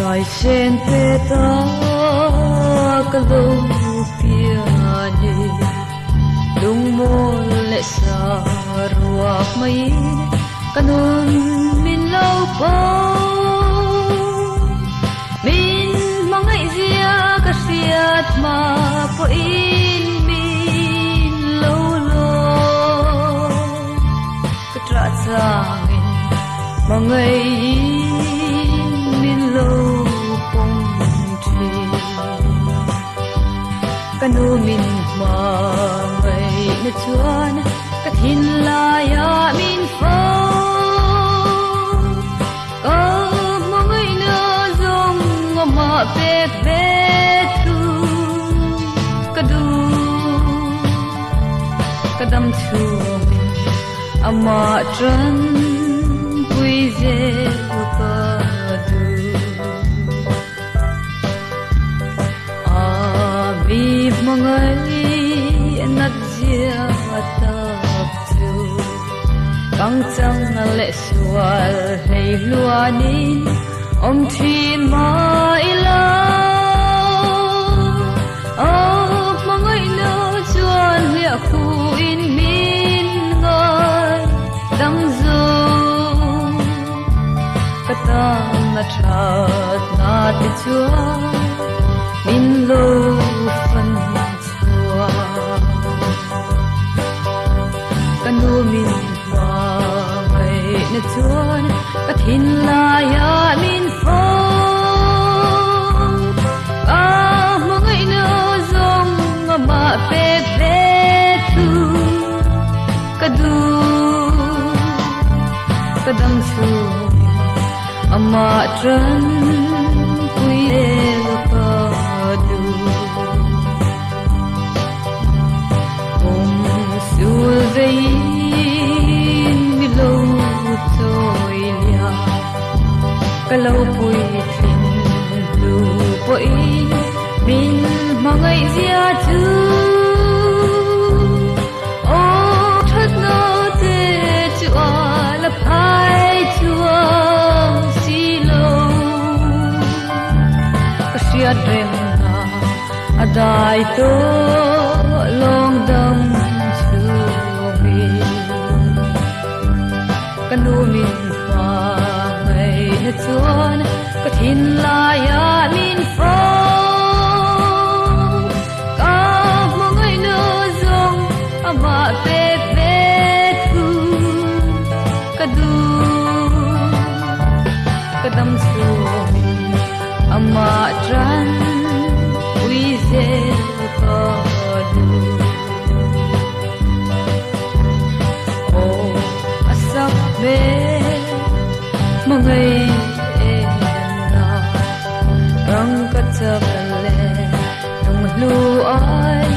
Ai sen peta kalupiani lung mole sa ruak mai kanun min lau po min mangai zia kasiat ma po in min lo lo katra sangin mangai min lo kanu min mangai na chuan ka thin la ya min fo ka mangai na zong ma pe pe tu kadu kadam chu ama tran pui je ka du mangai nat zia tak chu kang chang le sual hei luanin om thin mai la mangai na chuan lia khu in min ngai dang zo katam na that na ti chuan min lo phân chua kanu min mai na chuan ka thin la ya min fo mangai na zong ma pe pe tu kadu kadam chu ama tran pui ka du sul vein mi lo toi lia kalau pui thin lu poi min mangai zia chu o thot no te chu ala phai chua Sailo kasia drem na adai to long dam kanu min mai na chuan ka thin la ya min fo ka mangai na zong ama pe pe tu kadu kadam chu ama tran ui ze ka du ve mangai na rang ka cha le nong lu ai